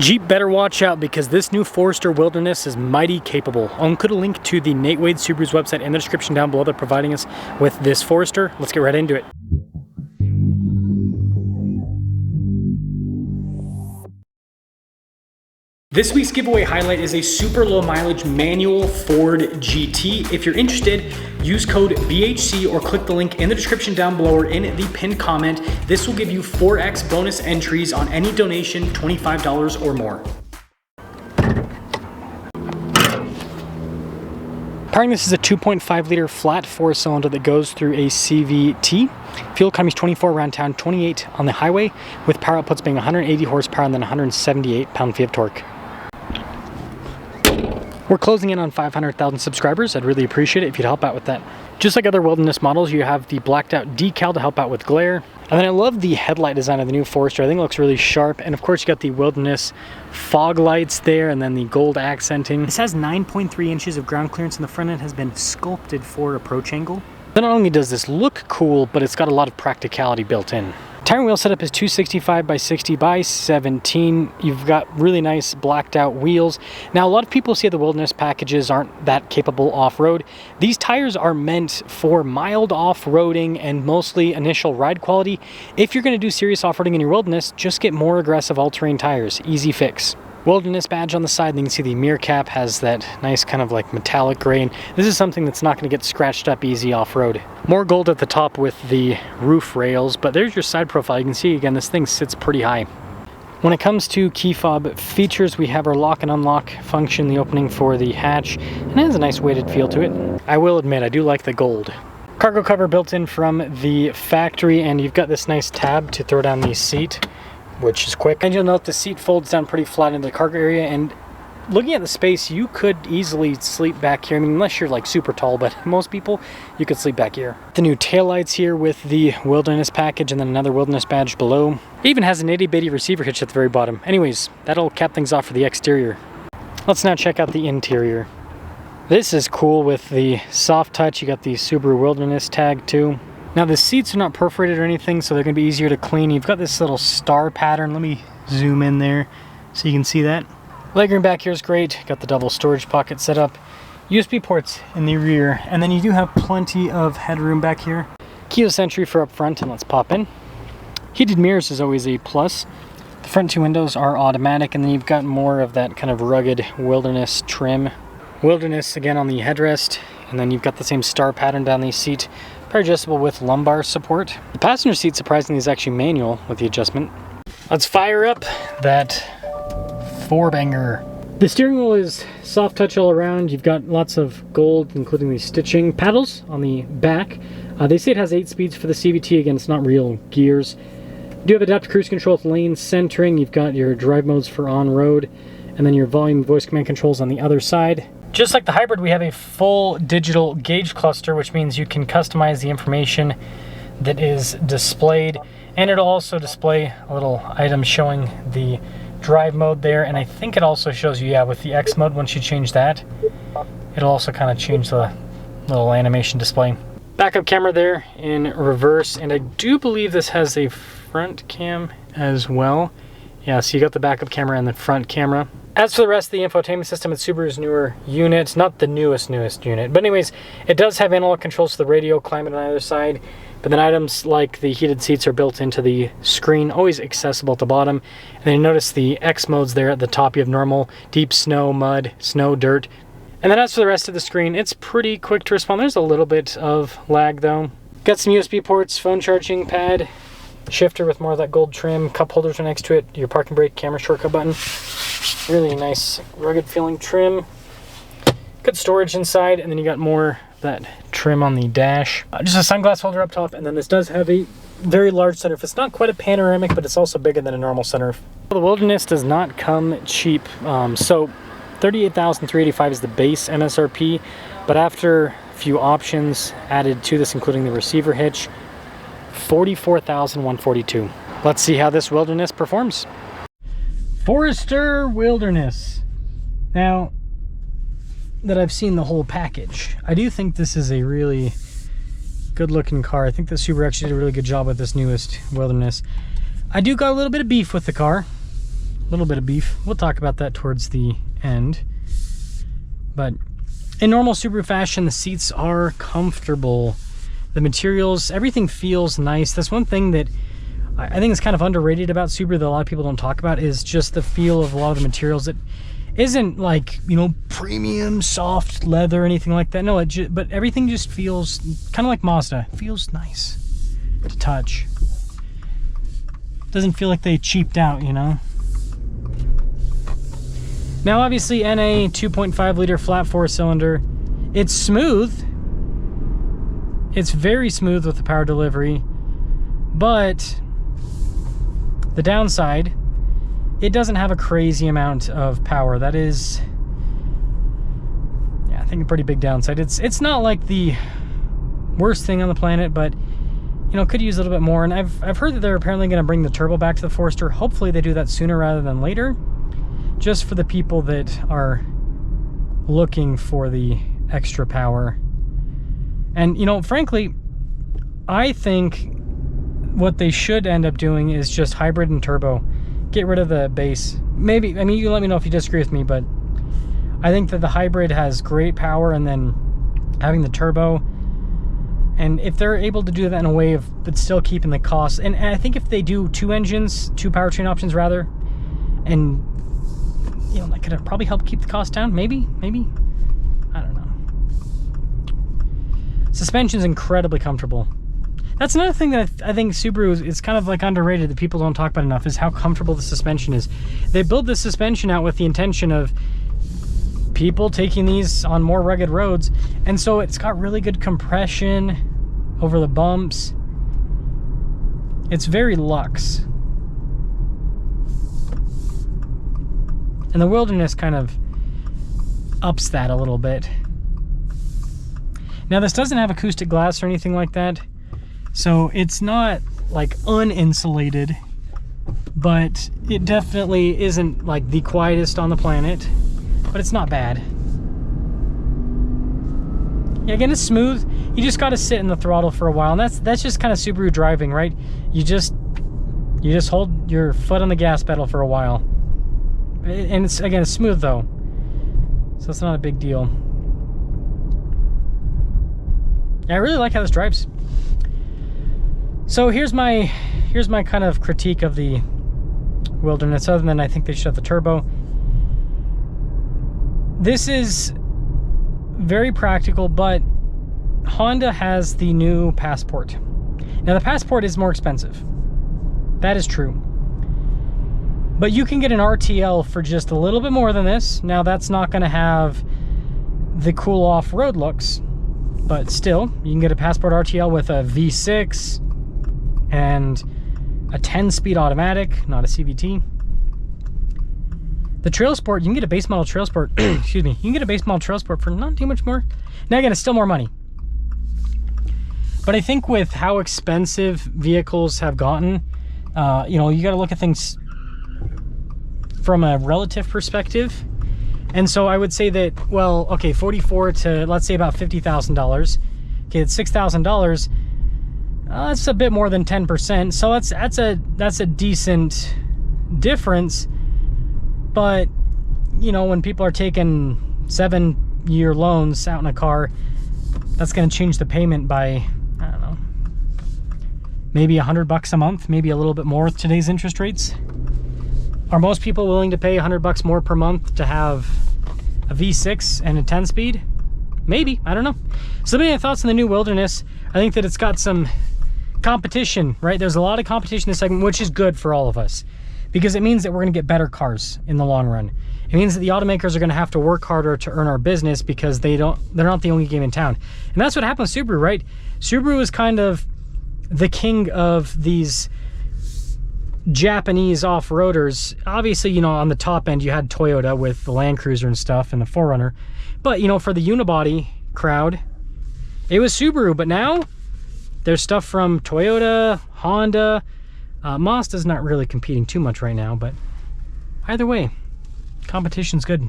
Jeep better watch out because this new Forester Wilderness is mighty capable. I'll include a link to the Nate Wade Subaru's website in the description down below. They're providing us with this Forester. Let's get right into it. This week's giveaway highlight is a super low mileage manual Ford GT. If you're interested, use code BHC or click the link in the description down below or in the pinned comment. This will give you 4x bonus entries on any donation, $25 or more. Powering this is a 2.5 liter flat 4-cylinder that goes through a CVT. Fuel economy is 24 around town, 28 on the highway, with power outputs being 180 horsepower and then 178 pound-feet of torque. We're closing in on 500,000 subscribers. I'd really appreciate it if you'd help out with that. Just like other Wilderness models, you have the blacked out decal to help out with glare. And then I love the headlight design of the new Forester. I think it looks really sharp. And of course you got the Wilderness fog lights there and then the gold accenting. This has 9.3 inches of ground clearance and the front end has been sculpted for approach angle. Then not only does this look cool, but it's got a lot of practicality built in. Tire and wheel setup is 265 by 60 by 17. You've got really nice blacked out wheels. Now a lot of people say the Wilderness packages aren't that capable off-road. These tires are meant for mild off-roading and mostly initial ride quality. If you're going to do serious off-roading in your Wilderness, just get more aggressive all-terrain tires. Easy fix. Wilderness badge on the side, and you can see the mirror cap has that nice kind of like metallic gray, and this is something that's not going to get scratched up easy off-road. More gold at the top with the roof rails, but there's your side profile. You can see again this thing sits pretty high. When it comes to key fob features, we have our lock and unlock function, the opening for the hatch, and it has a nice weighted feel to it. I will admit I do like the gold. Cargo cover built in from the factory, and you've got this nice tab to throw down the seat, which is quick. And you'll note the seat folds down pretty flat into the cargo area, and looking at the space, you could easily sleep back here. I mean, unless you're like super tall, but most people, you could sleep back here. The new taillights here with the Wilderness package and then another Wilderness badge below. It even has an itty-bitty receiver hitch at the very bottom. Anyways, that'll cap things off for the exterior. Let's now check out the interior. This is cool with the soft touch. You got the Subaru Wilderness tag too. Now the seats are not perforated or anything, so they're going to be easier to clean. You've got this little star pattern. Let me zoom in there so you can see that. Legroom back here is great. Got the double storage pocket set up. USB ports in the rear, and then you do have plenty of headroom back here. Keyless entry for up front, and let's pop in. Heated mirrors is always a plus. The front two windows are automatic, and then you've got more of that kind of rugged Wilderness trim. Wilderness again on the headrest, and then you've got the same star pattern down the seat. Power adjustable with lumbar support. The passenger seat surprisingly is actually manual with the adjustment. Let's fire up that four-banger. The steering wheel is soft touch all around. You've got lots of gold, including the stitching. Paddles on the back. They say it has 8 speeds for the CVT. Again, it's not real gears. You do have adaptive cruise control with lane centering. You've got your drive modes for on-road, and then your volume voice command controls on the other side. Just like the hybrid, we have a full digital gauge cluster, which means you can customize the information that is displayed, and it'll also display a little item showing the drive mode there, and I think it also shows you, yeah, with the X mode, once you change that, it'll also kind of change the little animation display. Backup camera there in reverse, and I do believe this has a front cam as well. Yeah, so you got the backup camera and the front camera. As for the rest of the infotainment system, it's Subaru's newer unit, not the newest unit. But anyways, it does have analog controls to the radio, climate on either side. But then items like the heated seats are built into the screen, always accessible at the bottom. And then you notice the X modes there at the top. You have normal, deep snow, mud, snow, dirt. And then as for the rest of the screen, it's pretty quick to respond. There's a little bit of lag though. Got some USB ports, phone charging pad, shifter with more of that gold trim, cup holders are next to it, your parking brake, camera shortcut button. Really nice, rugged feeling trim. Good storage inside, and then you got more of that trim on the dash. Just a sunglass holder up top, and then this does have a very large sunroof. It's not quite a panoramic, but it's also bigger than a normal sunroof. The Wilderness does not come cheap. So $38,385 is the base MSRP, but after a few options added to this, including the receiver hitch, $44,142. Let's see how this Wilderness performs. Forester Wilderness. Now that I've seen the whole package, I do think this is a really good looking car. I think the Subaru actually did a really good job with this newest Wilderness. I do got a little bit of beef with the car. little bit of beef. We'll talk about that towards the end. But in normal Subaru fashion, the seats are comfortable. The materials, everything feels nice. That's one thing that I think is kind of underrated about Subaru that a lot of people don't talk about, is just the feel of a lot of the materials. It isn't like, you know, premium soft leather or anything like that. No, but everything just feels kind of like Mazda. It feels nice to touch. Doesn't feel like they cheaped out, you know. Now obviously NA 2.5 liter flat 4-cylinder. It's smooth. It's very smooth with the power delivery, but the downside, it doesn't have a crazy amount of power. That is, yeah, I think a pretty big downside. It's not like the worst thing on the planet, but you know, could use a little bit more. And I've heard that they're apparently going to bring the turbo back to the Forester. Hopefully they do that sooner rather than later, just for the people that are looking for the extra power. And you know, frankly, I think what they should end up doing is just hybrid and turbo. Get rid of the base. Maybe, I mean, you let me know if you disagree with me, but I think that the hybrid has great power, and then having the turbo, and if they're able to do that in a way of, but still keeping the cost, and I think if they do two engines, two powertrain options rather, and you know, that could probably help keep the cost down. Maybe, I don't know. Suspension's incredibly comfortable. That's another thing that I think Subaru is kind of like underrated, that people don't talk about enough, is how comfortable the suspension is. They build this suspension out with the intention of people taking these on more rugged roads, and so it's got really good compression over the bumps. It's very luxe. And the Wilderness kind of ups that a little bit. Now this doesn't have acoustic glass or anything like that, so it's not like uninsulated, but it definitely isn't like the quietest on the planet, but it's not bad. Yeah, again, it's smooth. You just got to sit in the throttle for a while, and that's just kind of Subaru driving, right? You just hold your foot on the gas pedal for a while, and it's, again, it's smooth though, so it's not a big deal. I really like how this drives. So here's my kind of critique of the Wilderness, other than I think they should have the turbo. This is very practical, but Honda has the new Passport. Now the Passport is more expensive. That is true. But you can get an RTL for just a little bit more than this. Now that's not going to have the cool off-road looks, but still, you can get a Passport RTL with a V6 and a 10-speed automatic, not a CVT. The Trail Sport, you can get a base model Trail Sport, excuse me, you can get a base model Trail Sport for not too much more. Now again, it's still more money. But I think with how expensive vehicles have gotten, you know, you got to look at things from a relative perspective. And so I would say that, well, okay, 44 to, let's say, about $50,000. Okay, it's $6,000. That's a bit more than 10%. So that's a decent difference. But, you know, when people are taking 7-year loans out in a car, that's going to change the payment by, I don't know, maybe $100 a month, maybe a little bit more with today's interest rates. Are most people willing to pay $100 more per month to have a V6 and a 10-speed? Maybe, I don't know. So many thoughts on the new Wilderness. I think that it's got some competition, right? There's a lot of competition in this segment, which is good for all of us, because it means that we're going to get better cars in the long run. It means that the automakers are going to have to work harder to earn our business, because they're not the only game in town. And that's what happened with Subaru, right? Subaru is kind of the king of these Japanese off-roaders. Obviously, you know, on the top end you had Toyota with the Land Cruiser and stuff and the 4Runner, but you know, for the unibody crowd it was Subaru. But now there's stuff from Toyota, Honda, Mazda's not really competing too much right now, but either way, competition's good.